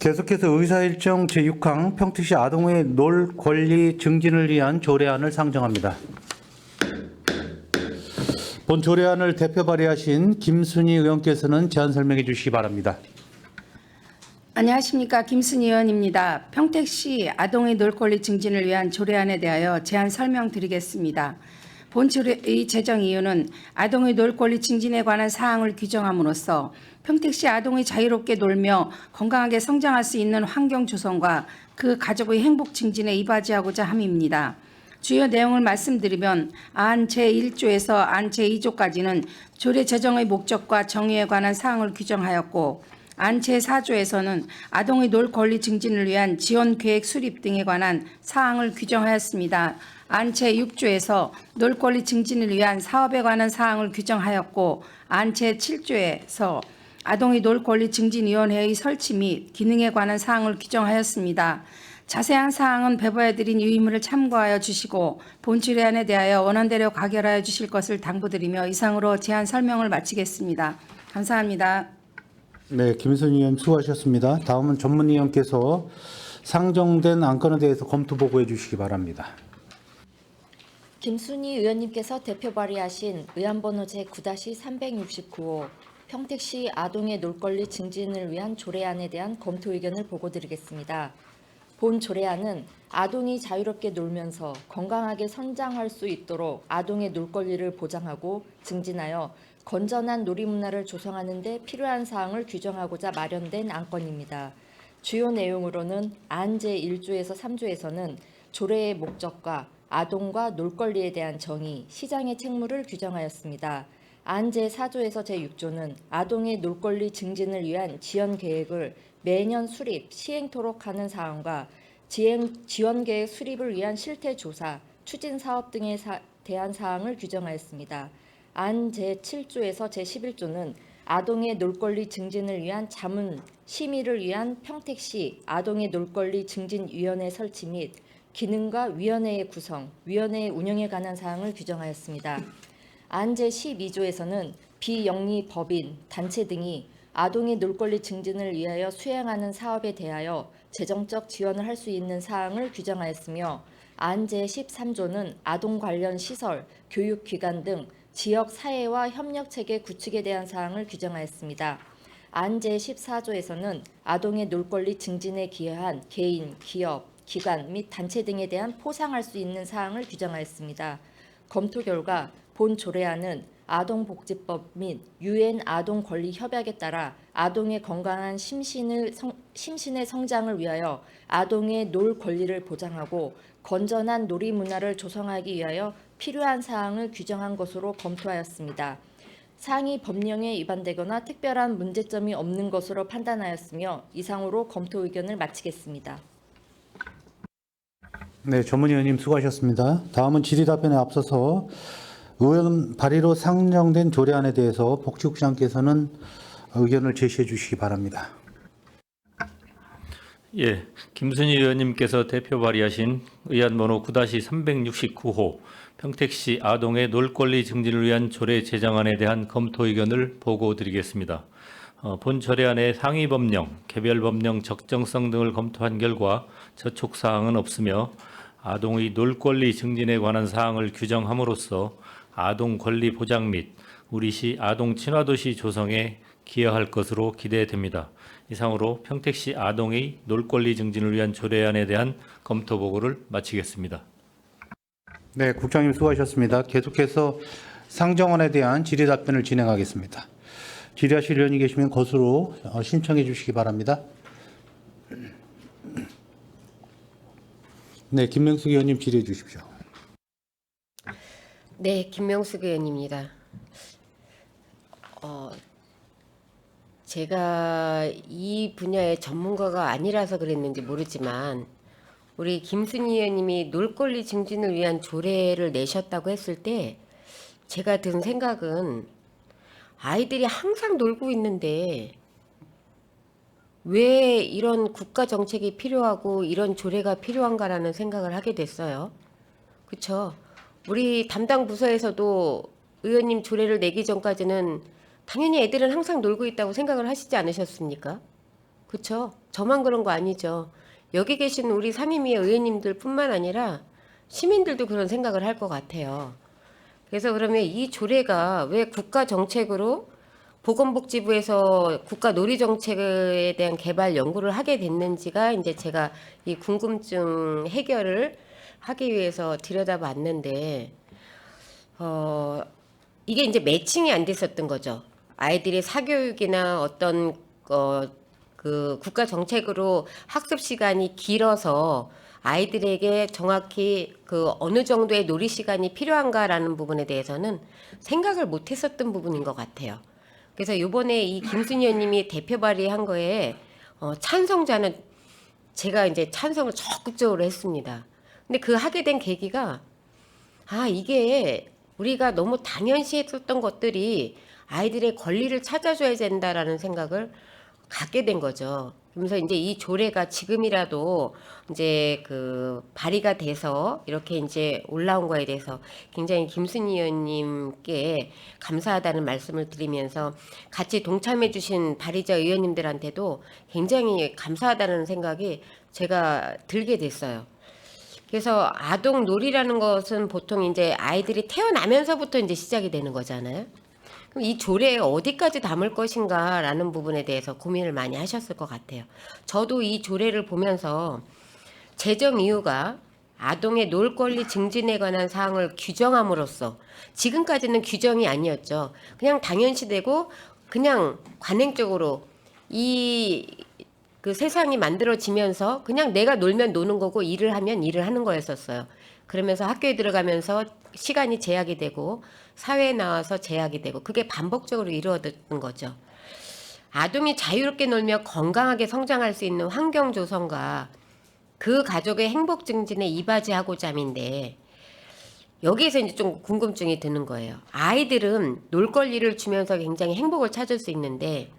계속해서 의사일정 제6항 평택시 아동의 놀 권리 증진을 위한 조례안을 상정합니다. 본 조례안을 대표 발의하신 김순희 의원께서는 제안 설명해 주시기 바랍니다. 안녕하십니까, 김순희 의원입니다. 평택시 아동의 놀 권리 증진을 위한 조례안에 대하여 제안 설명드리겠습니다. 본 조례의 제정 이유는 아동의 놀 권리 증진에 관한 사항을 규정함으로써 평택시 아동이 자유롭게 놀며 건강하게 성장할 수 있는 환경 조성과 그 가족의 행복 증진에 이바지하고자 함입니다. 주요 내용을 말씀드리면 안 제1조에서 안 제2조까지는 조례 제정의 목적과 정의에 관한 사항을 규정하였고, 안 제4조에서는 아동의 놀 권리 증진을 위한 지원 계획 수립 등에 관한 사항을 규정하였습니다. 안 제6조에서 놀 권리 증진을 위한 사업에 관한 사항을 규정하였고, 안 제7조에서 아동의 놀 권리 증진위원회의 설치 및 기능에 관한 사항을 규정하였습니다. 자세한 사항은 배부해드린 유의문을 참고하여 주시고 본 조례안에 대하여 원안대로 가결하여 주실 것을 당부드리며 이상으로 제안 설명을 마치겠습니다. 감사합니다. 네, 김순희 의원 수고하셨습니다. 다음은 전문위원께서 상정된 안건에 대해서 검토 보고해 주시기 바랍니다. 김순희 의원님께서 대표 발의하신 의안번호 제9-369호 평택시 아동의 놀 권리 증진을 위한 조례안에 대한 검토 의견을 보고드리겠습니다. 본 조례안은 아동이 자유롭게 놀면서 건강하게 성장할 수 있도록 아동의 놀 권리를 보장하고 증진하여 건전한 놀이 문화를 조성하는 데 필요한 사항을 규정하고자 마련된 안건입니다. 주요 내용으로는 안 제1조에서 3조에서는 조례의 목적과 아동과 놀 권리에 대한 정의, 시장의 책무를 규정하였습니다. 안 제4조에서 제6조는 아동의 놀 권리 증진을 위한 지원 계획을 매년 수립, 시행토록 하는 사항과 지원 계획 수립을 위한 실태 조사, 추진 사업 등에 대한 사항을 규정하였습니다. 안 제7조에서 제11조는 아동의 놀 권리 증진을 위한 자문, 심의를 위한 평택시 아동의 놀 권리 증진위원회 설치 및 기능과 위원회의 구성, 위원회의 운영에 관한 사항을 규정하였습니다. 안 제12조에서는 비영리 법인, 단체 등이 아동의 놀 권리 증진을 위하여 수행하는 사업에 대하여 재정적 지원을 할 수 있는 사항을 규정하였으며, 안 제13조는 아동 관련 시설, 교육기관 등 지역 사회와 협력체계 구축에 대한 사항을 규정하였습니다. 안 제14조에서는 아동의 놀 권리 증진에 기여한 개인, 기업, 기관 및 단체 등에 대한 포상할 수 있는 사항을 규정하였습니다. 검토 결과 본 조례안은 아동복지법 및 UN 아동 권리 협약에 따라 아동의 건강한 심신의 성장을 위하여 아동의 놀 권리를 보장하고 건전한 놀이 문화를 조성하기 위하여 필요한 사항을 규정한 것으로 검토하였습니다. 상위 법령에 위반되거나 특별한 문제점이 없는 것으로 판단하였으며 이상으로 검토 의견을 마치겠습니다. 네, 전문위원님 수고하셨습니다. 다음은 질의 답변에 앞서서 의원 발의로 상정된 조례안에 대해서 복지국장께서는 의견을 제시해 주시기 바랍니다. 예, 김순희 의원님께서 대표 발의하신 의안번호 9-369호 평택시 아동의 놀 권리 증진을 위한 조례 제정안에 대한 검토 의견을 보고드리겠습니다. 본 조례안의 상위 법령, 개별 법령 적정성 등을 검토한 결과 저촉 사항은 없으며 아동의 놀 권리 증진에 관한 사항을 규정함으로써 아동 권리 보장 및 우리시 아동 친화도시 조성에 기여할 것으로 기대됩니다. 이상으로 평택시 아동의 놀 권리 증진을 위한 조례안에 대한 검토 보고를 마치겠습니다. 네, 국장님 수고하셨습니다. 계속해서 상정안에 대한 질의 답변을 진행하겠습니다. 질의하실 의원이 계시면 것으로 신청해 주시기 바랍니다. 네, 김명숙 의원님 질의해 주십시오. 네, 김명숙 의원입니다. 제가 이 분야의 전문가가 아니라서 그랬는지 모르지만 우리 김순희 의원님이 놀 권리 증진을 위한 조례를 내셨다고 했을 때 제가 든 생각은 아이들이 항상 놀고 있는데 왜 이런 국가 정책이 필요하고 이런 조례가 필요한가라는 생각을 하게 됐어요. 그렇죠? 우리 담당 부서에서도 의원님 조례를 내기 전까지는 당연히 애들은 항상 놀고 있다고 생각을 하시지 않으셨습니까? 그렇죠? 저만 그런 거 아니죠. 여기 계신 우리 상임위의 의원님들뿐만 아니라 시민들도 그런 생각을 할 것 같아요. 그래서 그러면 이 조례가 왜 국가 정책으로 보건복지부에서 국가 놀이 정책에 대한 개발 연구를 하게 됐는지가 이제 제가 이 궁금증 해결을 하기 위해서 들여다봤는데 이게 이제 매칭이 안 됐었던 거죠. 아이들의 사교육이나 어떤 그 국가 정책으로 학습 시간이 길어서 아이들에게 정확히 그 어느 정도의 놀이 시간이 필요한가라는 부분에 대해서는 생각을 못 했었던 부분인 것 같아요. 그래서 이번에 이 김순희 의원님이 대표 발의한 거에 찬성자는 제가 이제 찬성을 적극적으로 했습니다. 근데 그 하게 된 계기가 이게 우리가 너무 당연시 했었던 것들이 아이들의 권리를 찾아줘야 된다라는 생각을 갖게 된 거죠. 그러면서 이제 이 조례가 지금이라도 이제 그 발의가 돼서 이렇게 이제 올라온 거에 대해서 굉장히 김순희 의원님께 감사하다는 말씀을 드리면서 같이 동참해 주신 발의자 의원님들한테도 굉장히 감사하다는 생각이 제가 들게 됐어요. 그래서 아동 놀이라는 것은 보통 이제 아이들이 태어나면서부터 이제 시작이 되는 거잖아요. 그럼 이 조례에 어디까지 담을 것인가라는 부분에 대해서 고민을 많이 하셨을 것 같아요. 저도 이 조례를 보면서 제정 이유가 아동의 놀 권리 증진에 관한 사항을 규정함으로써 지금까지는 규정이 아니었죠. 그냥 당연시되고 그냥 관행적으로 그 세상이 만들어지면서 그냥 내가 놀면 노는 거고 일을 하면 일을 하는 거였었어요. 그러면서 학교에 들어가면서 시간이 제약이 되고 사회에 나와서 제약이 되고 그게 반복적으로 이루어졌던 거죠. 아동이 자유롭게 놀며 건강하게 성장할 수 있는 환경 조성과 그 가족의 행복 증진에 이바지하고자 함인데 여기에서 이제 좀 궁금증이 드는 거예요. 아이들은 놀 권리를 주면서 굉장히 행복을 찾을 수 있는데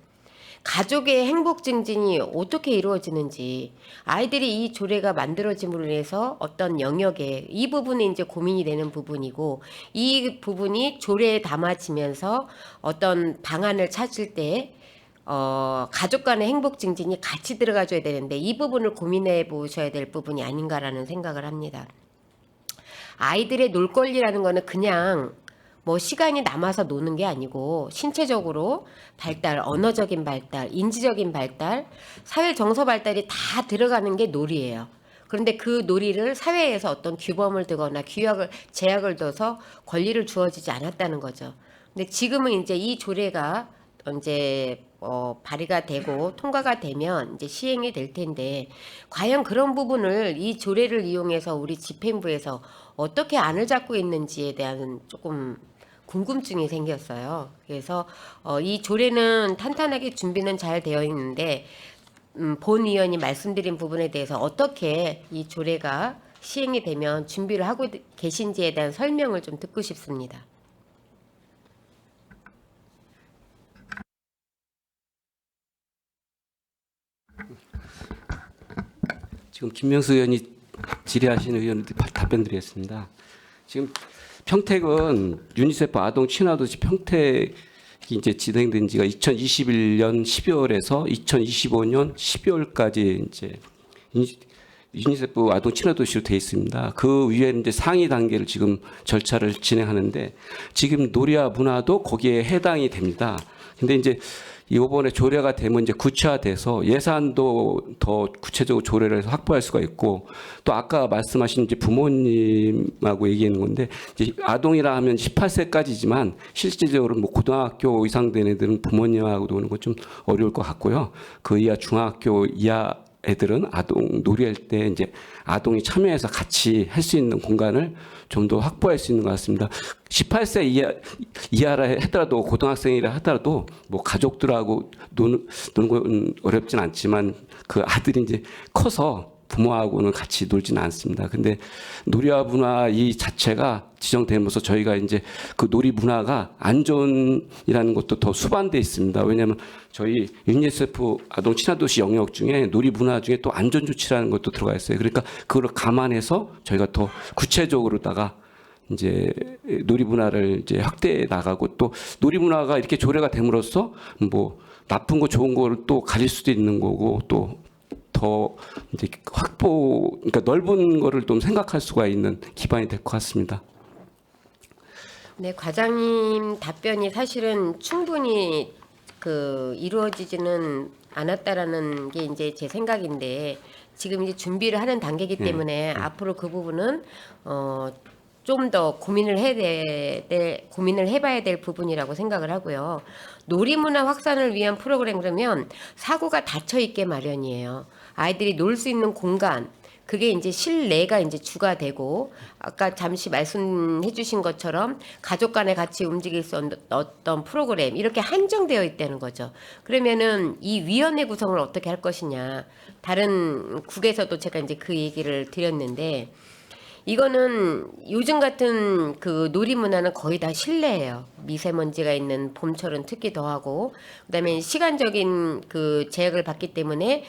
가족의 행복 증진이 어떻게 이루어지는지 아이들이 이 조례가 만들어짐으로 인해서 어떤 영역에 이 부분이 이제 고민이 되는 부분이고 이 부분이 조례에 담아지면서 어떤 방안을 찾을 때 가족 간의 행복 증진이 같이 들어가줘야 되는데 이 부분을 고민해 보셔야 될 부분이 아닌가라는 생각을 합니다. 아이들의 놀 권리라는 거는 그냥 뭐 시간이 남아서 노는 게 아니고 신체적으로 발달, 언어적인 발달, 인지적인 발달, 사회 정서 발달이 다 들어가는 게 놀이예요. 그런데 그 놀이를 사회에서 어떤 규범을 두거나 제약을 둬서 권리를 주어지지 않았다는 거죠. 근데 지금은 이제 이 조례가 이제 발의가 되고 통과가 되면 이제 시행이 될 텐데 과연 그런 부분을 이 조례를 이용해서 우리 집행부에서 어떻게 안을 잡고 있는지에 대한 조금 궁금증이 생겼어요. 그래서 이 조례는 탄탄하게 준비는 잘 되어 있는데 본 의원이 말씀드린 부분에 대해서 어떻게 이 조례가 시행이 되면 준비를 하고 계신지에 대한 설명을 좀 듣고 싶습니다. 지금 김명수 의원이 질의하신 의원한테 답변드리겠습니다. 지금 평택은 유니세프 아동 친화도시 평택이 이제 진행된 지가 2021년 12월에서 2025년 12월까지 이제 유니세프 아동 친화도시로 되어 있습니다. 그 위에 이제 상위 단계를 지금 절차를 진행하는데 지금 놀이와 문화도 거기에 해당이 됩니다. 근데 이제 이번에 조례가 되면 이제 구체화돼서 예산도 더 구체적으로 조례를 해서 확보할 수가 있고 또 아까 말씀하신 이제 부모님하고 얘기하는 건데 이제 아동이라 하면 18세까지지만 실질적으로 뭐 고등학교 이상 된 애들은 부모님하고 노는 건 좀 어려울 것 같고요. 그 이하 중학교 이하 애들은 아동 놀이할 때 이제 아동이 참여해서 같이 할 수 있는 공간을 좀 더 확보할 수 있는 것 같습니다. 18세 이하라 하더라도 고등학생이라 하더라도 뭐 가족들하고 노는 건 어렵진 않지만 그 아들이 이제 커서 부모하고는 같이 놀지는 않습니다. 근데 놀이와 문화 이 자체가 지정되면서 저희가 이제 그 놀이 문화가 안전이라는 것도 더 수반돼 있습니다. 왜냐하면 저희 유니세프 아동 친화도시 영역 중에 놀이 문화 중에 또 안전 조치라는 것도 들어가 있어요. 그러니까 그걸 감안해서 저희가 더 구체적으로다가 이제 놀이 문화를 이제 확대해 나가고 또 놀이 문화가 이렇게 조례가 됨으로써 뭐 나쁜 거 좋은 거를 또 가질 수도 있는 거고 또 더 이제 그러니까 넓은 거를 좀 생각할 수가 있는 기반이 될 것 같습니다. 네, 과장님 답변이 사실은 충분히 이루어지지는 않았다라는 게 이제 제 생각인데 지금 이제 준비를 하는 단계이기 때문에 앞으로 그 부분은 좀 더 고민을 해봐야 될 부분이라고 생각을 하고요. 놀이문화 확산을 위한 프로그램 그러면 사고가 닫혀 있게 마련이에요. 아이들이 놀 수 있는 공간, 그게 이제 실내가 이제 주가 되고 아까 잠시 말씀해 주신 것처럼 가족 간에 같이 움직일 수 있는 어떤 프로그램 이렇게 한정되어 있다는 거죠. 그러면은 이 위원회 구성을 어떻게 할 것이냐. 다른 국에서도 제가 이제 그 얘기를 드렸는데 이거는 요즘 같은 그 놀이문화는 거의 다 실내예요. 미세먼지가 있는 봄철은 특히 더하고 그다음에 시간적인 그 제약을 받기 때문에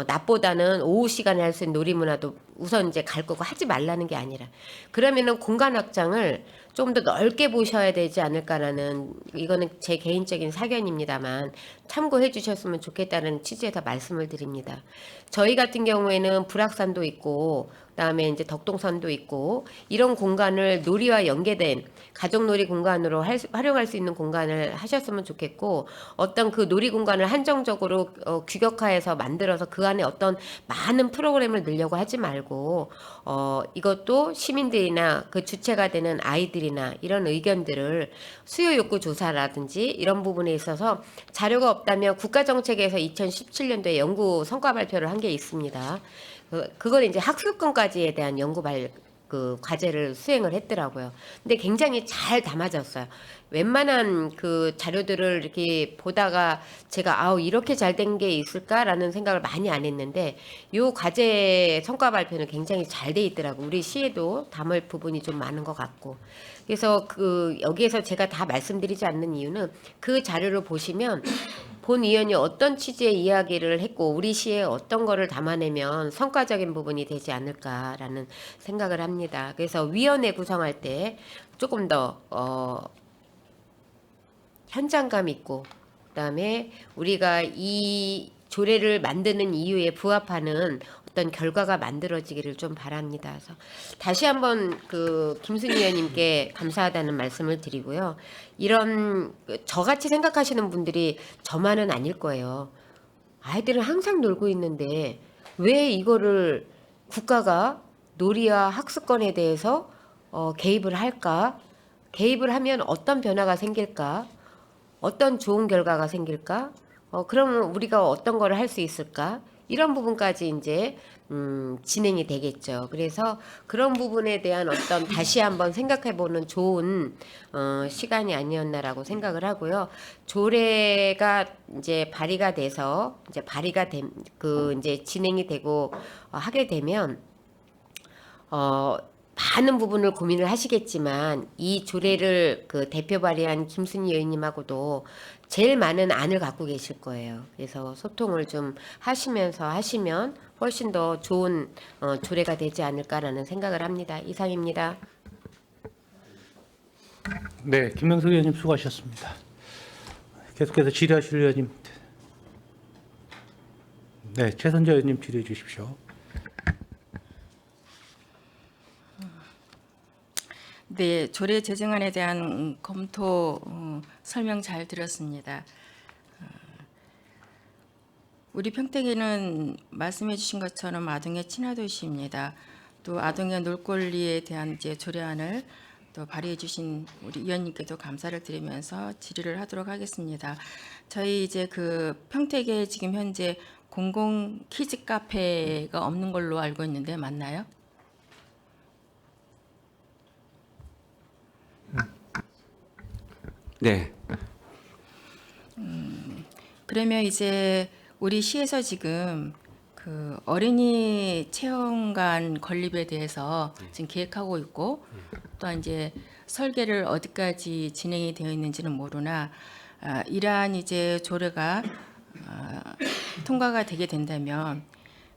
낮보다는 오후 시간에 할 수 있는 놀이문화도 우선 이제 갈 거고 하지 말라는 게 아니라 그러면은 공간 확장을 좀 더 넓게 보셔야 되지 않을까라는 이거는 제 개인적인 사견입니다만 참고해 주셨으면 좋겠다는 취지에서 말씀을 드립니다. 저희 같은 경우에는 불악산도 있고 그다음에 이제 덕동산도 있고 이런 공간을 놀이와 연계된 가족놀이 공간으로 활용할 수 있는 공간을 하셨으면 좋겠고 어떤 그 놀이 공간을 한정적으로 규격화해서 만들어서 그 안에 어떤 많은 프로그램을 넣으려고 하지 말고 이것도 시민들이나 그 주체가 되는 아이들이나 이런 의견들을 수요 욕구 조사라든지 이런 부분에 있어서 자료가 없다면 국가정책에서 2017년도에 연구 성과 발표를 한 게 있습니다. 그걸 이제 학습권까지에 대한 그 과제를 수행을 했더라고요. 근데 굉장히 잘 담아졌어요. 웬만한 그 자료들을 이렇게 보다가 제가 이렇게 잘 된 게 있을까라는 생각을 많이 안 했는데 요 과제 성과 발표는 굉장히 잘 돼 있더라고. 우리 시에도 담을 부분이 좀 많은 것 같고. 그래서 여기에서 제가 다 말씀드리지 않는 이유는 그 자료를 보시면 본 의원이 어떤 취지의 이야기를 했고 우리 시에 어떤 거를 담아내면 성과적인 부분이 되지 않을까라는 생각을 합니다. 그래서 위원회 구성할 때 조금 더 현장감 있고 그다음에 우리가 이 조례를 만드는 이유에 부합하는 어떤 결과가 만들어지기를 좀 바랍니다. 그래서 다시 한번 김순희 의원님께 감사하다는 말씀을 드리고요. 이런 저같이 생각하시는 분들이 저만은 아닐 거예요. 아이들은 항상 놀고 있는데 왜 이거를 국가가 놀이와 학습권에 대해서 개입을 할까? 개입을 하면 어떤 변화가 생길까? 어떤 좋은 결과가 생길까? 그러면 우리가 어떤 거를 할 수 있을까? 이런 부분까지 이제 진행이 되겠죠. 그래서 그런 부분에 대한 어떤 다시 한번 생각해보는 좋은 시간이 아니었나라고 생각을 하고요. 조례가 이제 발의가 돼서 이제 이제 진행이 되고 하게 되면 많은 부분을 고민을 하시겠지만 이 조례를 대표 발의한 김순희 의원님하고도 제일 많은 안을 갖고 계실 거예요. 그래서 소통을 좀 하시면서 하시면 훨씬 더 좋은 조례가 되지 않을까라는 생각을 합니다. 이상입니다. 네, 김명석 의원님 수고하셨습니다. 계속해서 질의하실 의원님. 네, 최선재 의원님 질의해 주십시오. 네, 조례 제정안에 대한 검토 설명 잘 들었습니다. 우리 평택에는 말씀해 주신 것처럼 아동의 친화도시입니다. 또 아동의 놀 권리에 대한 이제 조례안을 또 발의해 주신 우리 의원님께도 감사를 드리면서 질의를 하도록 하겠습니다. 저희 이제 평택에 지금 현재 공공 키즈 카페가 없는 걸로 알고 있는데 맞나요? 네. 그러면 이제 우리 시에서 지금 어린이 체험관 건립에 대해서 지금 계획하고 있고 또 이제 설계를 어디까지 진행이 되어 있는지는 모르나 이러한 이제 조례가 통과가 되게 된다면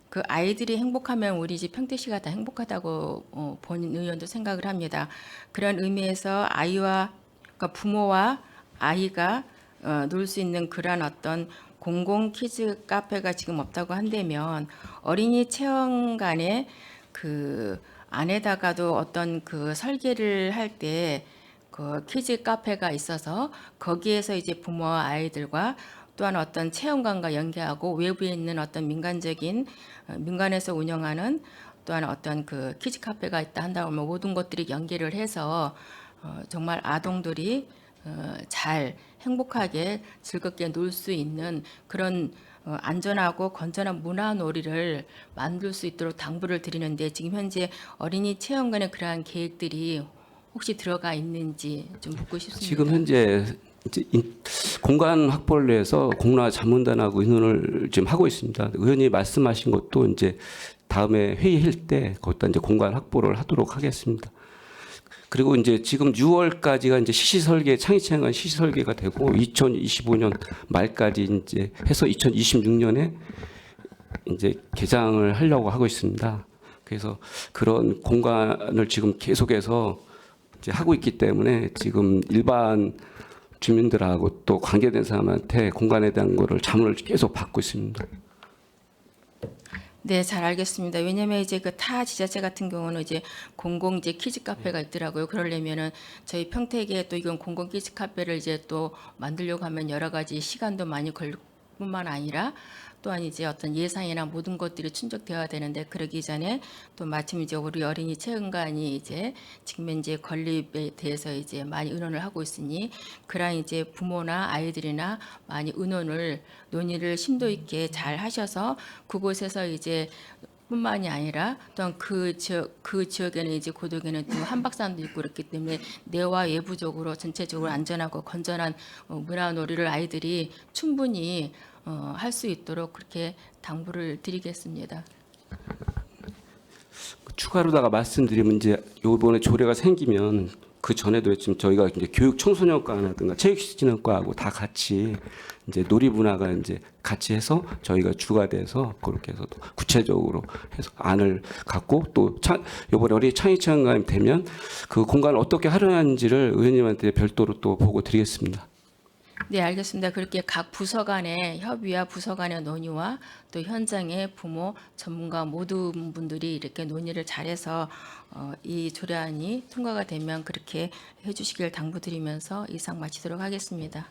그 아이들이 행복하면 우리 집 평택시가 다 행복하다고 본 의원도 생각을 합니다. 그런 의미에서 그러니까 부모와 아이가 놀 수 있는 그러한 어떤 공공 키즈 카페가 지금 없다고 한다면 어린이 체험관에 그 안에다가도 어떤 그 설계를 할 때 그 키즈 카페가 있어서 거기에서 이제 부모와 아이들과 또한 어떤 체험관과 연계하고 외부에 있는 어떤 민간적인 민간에서 운영하는 또한 어떤 그 키즈 카페가 있다 한다고 하면 모든 것들이 연계를 해서 정말 아동들이 잘 행복하게 즐겁게 놀 수 있는 그런 안전하고 건전한 문화놀이를 만들 수 있도록 당부를 드리는데 지금 현재 어린이 체험관에 그러한 계획들이 혹시 들어가 있는지 좀 묻고 싶습니다. 지금 현재 이제 공간 확보를 위해서 공라 자문단하고 의논을 지금 하고 있습니다. 의원이 말씀하신 것도 이제 다음에 회의할 때 거기다 이제 공간 확보를 하도록 하겠습니다. 그리고 이제 지금 6월까지가 이제 시설계 창의체험관 시설계가 되고 2025년 말까지 이제 해서 2026년에 이제 개장을 하려고 하고 있습니다. 그래서 그런 공간을 지금 계속해서 이제 하고 있기 때문에 지금 일반 주민들하고 또 관계된 사람한테 공간에 대한 거를 자문을 계속 받고 있습니다. 네, 잘 알겠습니다. 왜냐면 이제 그 타 지자체 같은 경우는 이제 공공 이제 키즈 카페가 있더라고요. 그러려면은 저희 평택에 또 이건 공공 키즈 카페를 이제 또 만들려고 하면 여러 가지 시간도 많이 걸릴 뿐만 아니라 또한 이제 어떤 예산이나 모든 것들이 충족되어야 되는데 그러기 전에 또 마침 이제 우리 어린이 체험관이 이제 지금 현재 건립에 대해서 이제 많이 의논을 하고 있으니 그러한 이제 부모나 아이들이나 많이 논의를 심도 있게 잘 하셔서 그곳에서 이제 뿐만이 아니라 또한 그 지역에는 이제 고덕에는 또 한박산도 있고 그렇기 때문에 내와 외부적으로 전체적으로 안전하고 건전한 문화놀이를 아이들이 충분히 할 수 있도록 그렇게 당부를 드리겠습니다. 추가로다가 말씀드리면 이제 이번에 조례가 생기면 그 전에도 지금 저희가 이제 교육 청소년과라든가 체육진흥과하고 다 같이 이제 놀이 문화가 이제 같이 해서 저희가 주가 돼서 그렇게 해서 또 구체적으로 해서 안을 갖고 또 이번에 어린이 창의체험관이 되면 그 공간을 어떻게 활용하는지를 의원님한테 별도로 또 보고 드리겠습니다. 네, 알겠습니다. 그렇게 각 부서 간의 협의와 부서 간의 논의와 또 현장의 부모, 전문가 모든 분들이 이렇게 논의를 잘해서 이 조례안이 통과가 되면 그렇게 해주시길 당부드리면서 이상 마치도록 하겠습니다.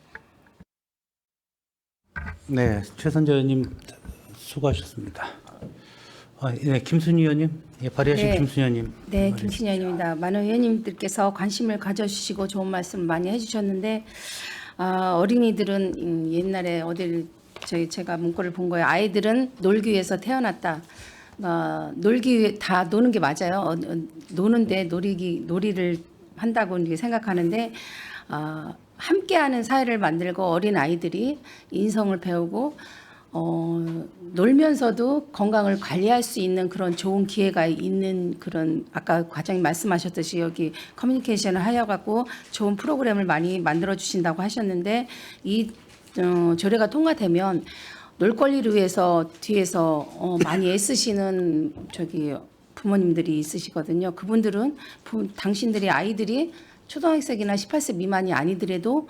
네, 최선재 의원님 수고하셨습니다. 네, 김순희 의원님, 예, 발의하신 네. 김순희 의원님. 네, 김신희 의원입니다. 많은 의원님들께서 관심을 가져주시고 좋은 말씀 많이 해주셨는데 어린이들은 옛날에 어딜 제가 문구를 본 거예요. 아이들은 놀기 위해서 태어났다. 다 노는 게 맞아요. 노는데 놀이를 한다고 이렇게 생각하는데 함께하는 사회를 만들고 어린 아이들이 인성을 배우고 놀면서도 건강을 관리할 수 있는 그런 좋은 기회가 있는 그런 아까 과장님 말씀하셨듯이 여기 커뮤니케이션을 하여갖고 좋은 프로그램을 많이 만들어 주신다고 하셨는데 이 조례가 통과되면 놀 권리를 위해서 뒤에서 많이 애쓰시는 부모님들이 있으시거든요. 그분들은 당신들의 아이들이 초등학생이나 18세 미만이 아니더라도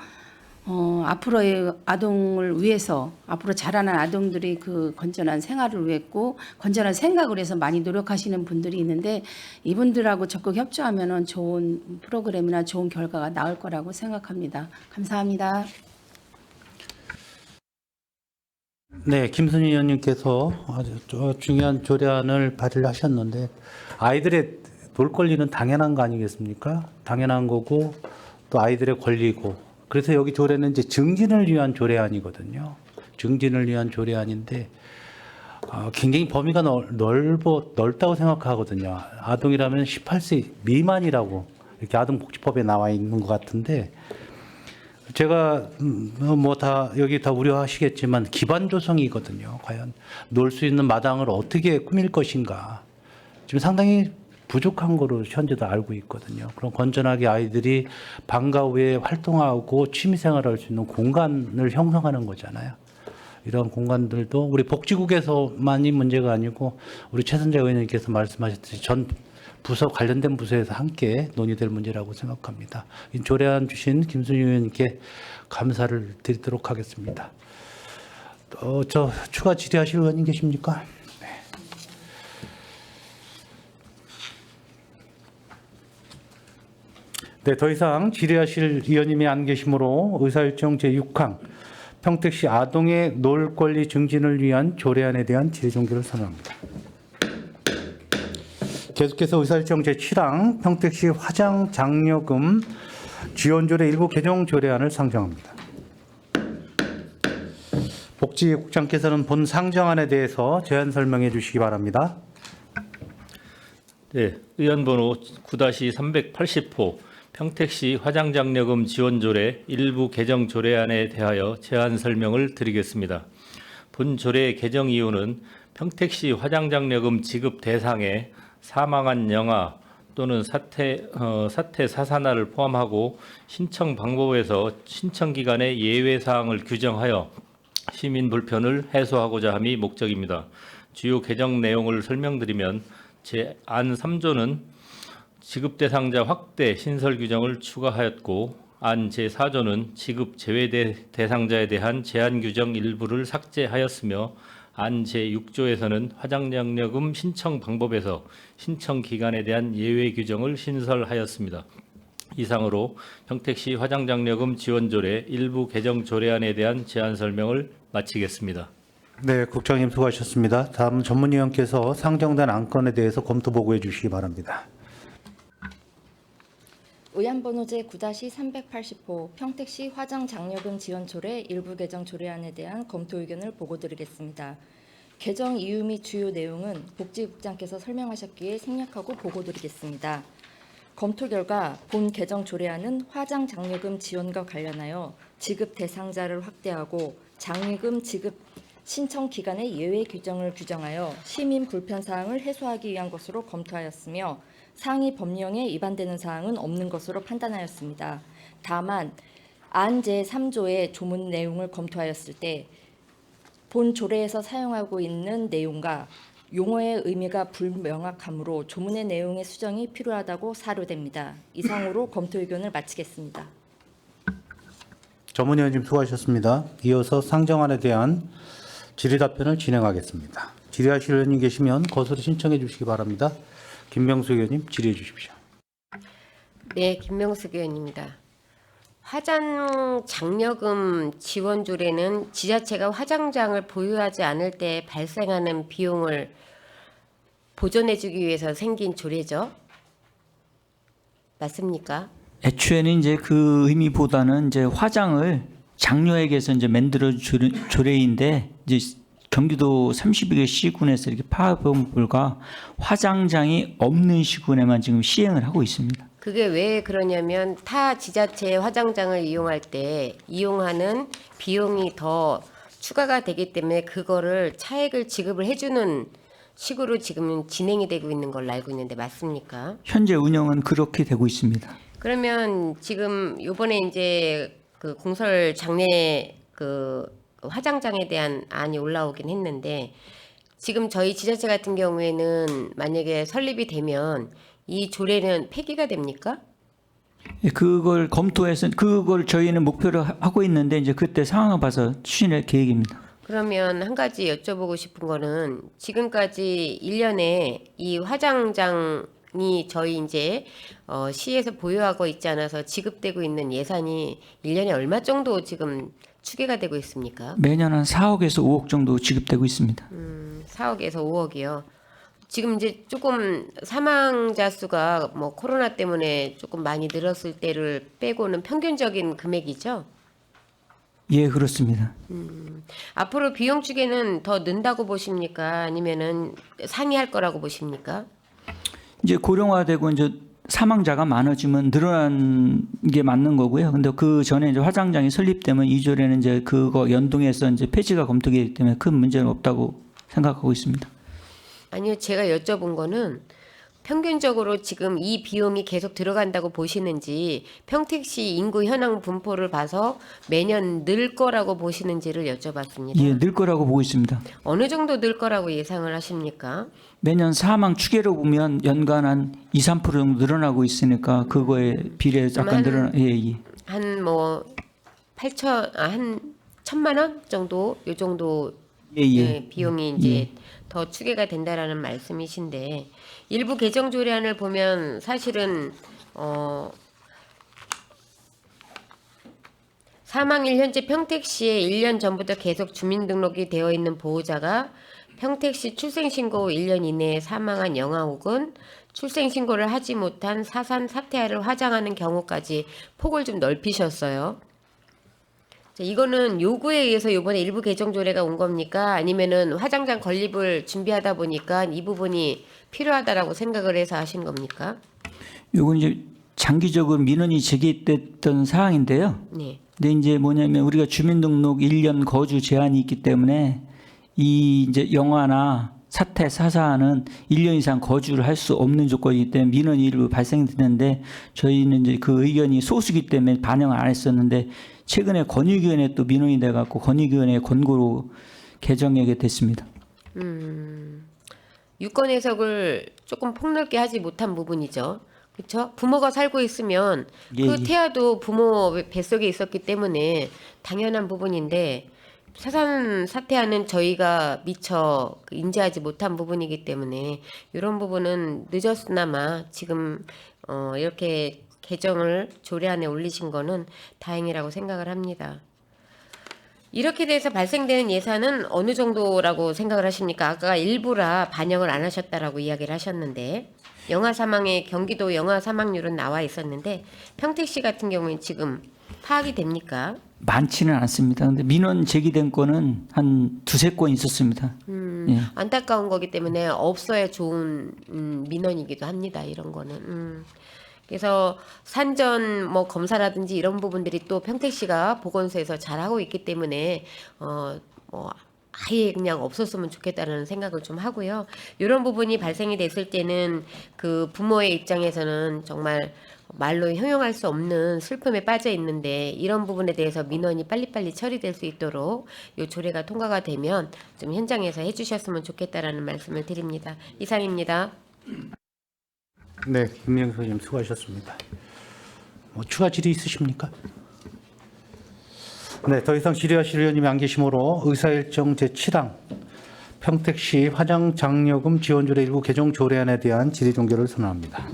앞으로의 아동을 위해서 앞으로 자라난 아동들이 그 건전한 생활을 위했고 건전한 생각을 해서 많이 노력하시는 분들이 있는데 이분들하고 적극 협조하면은 좋은 프로그램이나 좋은 결과가 나올 거라고 생각합니다. 감사합니다. 네, 김순희 의원님께서 아주 중요한 조례안을 발의를 하셨는데 아이들의 놀 권리는 당연한 거 아니겠습니까? 당연한 거고 또 아이들의 권리고 그래서 여기 조례는 이제 증진을 위한 조례안이거든요. 증진을 위한 조례안인데 굉장히 범위가 넓다고 생각하거든요. 아동이라면 18세 미만이라고 이렇게 아동복지법에 나와 있는 것 같은데 제가 여기 다 우려하시겠지만 기반 조성이거든요. 과연 놀 수 있는 마당을 어떻게 꾸밀 것인가 지금 상당히 부족한 거로 현재도 알고 있거든요. 그럼 건전하게 아이들이 방과 후에 활동하고 취미생활을 할 수 있는 공간을 형성하는 거잖아요. 이런 공간들도 우리 복지국에서만이 문제가 아니고 우리 최선재 의원님께서 말씀하셨듯이 전 부서 관련된 부서에서 함께 논의될 문제라고 생각합니다. 이 조례안 주신 김순희 의원님께 감사를 드리도록 하겠습니다. 저 추가 질의하실 의원님 계십니까? 네, 더 이상 질의하실 의원님이 안 계시므로 의사일정 제6항 평택시 아동의 놀 권리 증진을 위한 조례안에 대한 질의 종결을 선언합니다. 계속해서 의사일정 제7항 평택시 화장 장려금 지원조례 일부 개정 조례안을 상정합니다. 복지국장께서는 본 상정안에 대해서 제안 설명해 주시기 바랍니다. 네, 의원번호 9-380호 평택시 화장장려금 지원조례 일부 개정 조례안에 대하여 제안 설명을 드리겠습니다. 본 조례 개정 이유는 평택시 화장장려금 지급 대상에 사망한 영아 또는 사퇴 사산아를 포함하고 신청 방법에서 신청 기간의 예외 사항을 규정하여 시민 불편을 해소하고자 함이 목적입니다. 주요 개정 내용을 설명드리면 제안 3조는 지급 대상자 확대 신설 규정을 추가하였고 안 제4조는 지급 제외 대상자에 대한 제한 규정 일부를 삭제하였으며 안 제6조에서는 화장장려금 신청 방법에서 신청 기간에 대한 예외 규정을 신설하였습니다. 이상으로 평택시 화장장려금 지원조례 일부 개정 조례안에 대한 제안 설명을 마치겠습니다. 네, 국장님 수고하셨습니다. 다음 전문위원께서 상정된 안건에 대해서 검토 보고해 주시기 바랍니다. 의안번호 제9-380호 평택시 화장장려금 지원조례 일부 개정 조례안에 대한 검토 의견을 보고드리겠습니다. 개정 이유 및 주요 내용은 복지국장께서 설명하셨기에 생략하고 보고드리겠습니다. 검토 결과 본 개정 조례안은 화장장려금 지원과 관련하여 지급 대상자를 확대하고 장려금 지급 신청 기간의 예외 규정을 규정하여 시민 불편 사항을 해소하기 위한 것으로 검토하였으며 상위 법령에 위반되는 사항은 없는 것으로 판단하였습니다. 다만 안 제3조의 조문 내용을 검토하였을 때 본 조례에서 사용하고 있는 내용과 용어의 의미가 불명확하므로 조문의 내용의 수정이 필요하다고 사료됩니다. 이상으로 검토 의견을 마치겠습니다. 전문위원님 수고하셨습니다. 이어서 상정안에 대한 질의 답변을 진행하겠습니다. 질의하실 의원님 계시면 거소리 신청해 주시기 바랍니다. 김명수 의원님 질의해 주십시오. 네, 김명숙 의원입니다. 화장 장려금 지원 조례는 지자체가 화장장을 보유하지 않을 때 발생하는 비용을 보전해주기 위해서 생긴 조례죠. 맞습니까? 애초에는 이제 그 의미보다는 이제 화장을 장려에게서 이제 만들어 조례인데 이제 경기도 32개 시군에서 이렇게 파업본부가 화장장이 없는 시군에만 지금 시행을 하고 있습니다. 그게 왜 그러냐면 타 지자체의 화장장을 이용할 때 이용하는 비용이 더 추가가 되기 때문에 그거를 차액을 지급을 해주는 식으로 지금 진행이 되고 있는 걸로 알고 있는데 맞습니까? 현재 운영은 그렇게 되고 있습니다. 그러면 지금 요번에 이제 그 공설 장례 그 화장장에 대한 안이 올라오긴 했는데 지금 저희 지자체 같은 경우에는 만약에 설립이 되면 이 조례는 폐기가 됩니까? 예, 그걸 검토해서 그걸 저희는 목표로 하고 있는데 이제 그때 상황을 봐서 추진할 계획입니다. 그러면 한 가지 여쭤보고 싶은 거는 지금까지 1년에 이 화장장이 저희 이제 시에서 보유하고 있지 않아서 지급되고 있는 예산이 1년에 얼마 정도 지금 추계가 되고 있습니까? 매년 한 4억에서 5억 정도 지급되고 있습니다. 4억에서 5억이요. 지금 이제 조금 사망자 수가 뭐 코로나 때문에 조금 많이 늘었을 때를 빼고는 평균적인 금액이죠. 예, 그렇습니다. 앞으로 비용 추계는 더 는다고 보십니까? 아니면은 상이할 거라고 보십니까? 이제 고령화되고 이제 사망자가 많아지면 늘어난 게 맞는 거고요. 근데 그 전에 이제 화장장이 설립되면 이 조례는 이제 그거 연동해서 이제 폐지가 검토되기 때문에 큰 문제는 없다고 생각하고 있습니다. 아니요, 제가 여쭤본 거는 평균적으로 지금 이 비용이 계속 들어간다고 보시는지 평택시 인구 현황 분포를 봐서 매년 늘 거라고 보시는지를 여쭤봤습니다. 예, 늘 거라고 보고 있습니다. 어느 정도 늘 거라고 예상을 하십니까? 매년 사망 추계로 보면 연간 한 2, 3% 정도 늘어나고 있으니까 그거에 비례해서 약간 늘어나 예. 한 뭐 8천 한 1,000만 원 정도 요 정도 예, 예. 네, 비용이 이제 더 추계가 된다라는 말씀이신데 일부 개정 조례안을 보면 사실은 사망일 현재 평택시에 1년 전부터 계속 주민등록이 되어 있는 보호자가 평택시 출생신고 1년 이내에 사망한 영아 혹은 출생신고를 하지 못한 사산 사퇴아를 화장하는 경우까지 폭을 좀 넓히셨어요. 자, 이거는 요구에 의해서 이번에 일부 개정 조례가 온 겁니까? 아니면은 화장장 건립을 준비하다 보니까 이 부분이 필요하다라고 생각을 해서 하신 겁니까? 요건 이제 장기적으로 민원이 제기됐던 사항인데요. 네. 근데 이제 뭐냐면 우리가 주민등록 1년 거주 제한이 있기 때문에 이 이제 영아나 사퇴 사사는 1년 이상 거주를 할 수 없는 조건이기 때문에 민원이 일부 발생되는데 저희는 이제 그 의견이 소수기 때문에 반영을 안 했었는데 최근에 권익위원회 또 민원이 돼갖고 권익위원회 권고로 개정하게 됐습니다. 유권 해석을 조금 폭넓게 하지 못한 부분이죠. 그렇죠? 부모가 살고 있으면 예, 그 예. 태아도 부모 뱃속에 있었기 때문에 당연한 부분인데 사산 사퇴하는 저희가 미처 인지하지 못한 부분이기 때문에 이런 부분은 늦었으나마 지금 이렇게 개정을 조례안에 올리신 거는 다행이라고 생각을 합니다. 이렇게 돼서 발생되는 예산은 어느 정도라고 생각을 하십니까? 아까 일부라 반영을 안 하셨다라고 이야기를 하셨는데 영아 사망의 경기도 영아 사망률은 나와 있었는데 평택시 같은 경우는 지금 파악이 됩니까? 많지는 않습니다. 근데 민원 제기된 건은 한 두세 건 있었습니다. 예. 안타까운 거기 때문에 없어야 좋은 민원이기도 합니다. 이런 거는. 그래서 산전 뭐 검사라든지 이런 부분들이 또 평택시가 보건소에서 잘하고 있기 때문에 뭐 아예 그냥 없었으면 좋겠다는 생각을 좀 하고요. 이런 부분이 발생이 됐을 때는 그 부모의 입장에서는 정말 말로 형용할 수 없는 슬픔에 빠져 있는데 이런 부분에 대해서 민원이 빨리빨리 처리될 수 있도록 이 조례가 통과가 되면 좀 현장에서 해주셨으면 좋겠다라는 말씀을 드립니다. 이상입니다. 네, 김명수 의원님 수고하셨습니다. 뭐 추가 질의 있으십니까? 네, 더 이상 질의하실 의원님이 안 계시므로 의사일정 제7항 평택시 화장장려금 지원조례 일부 개정 조례안에 대한 질의 종결을 선언합니다.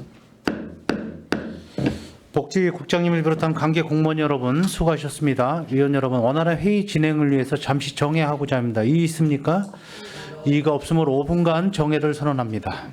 복지국장님을 비롯한 관계 공무원 여러분 수고하셨습니다. 위원 여러분, 원활한 회의 진행을 위해서 잠시 정회하고자 합니다. 이의 있습니까? 이의가 없으므로 5분간 정회를 선언합니다.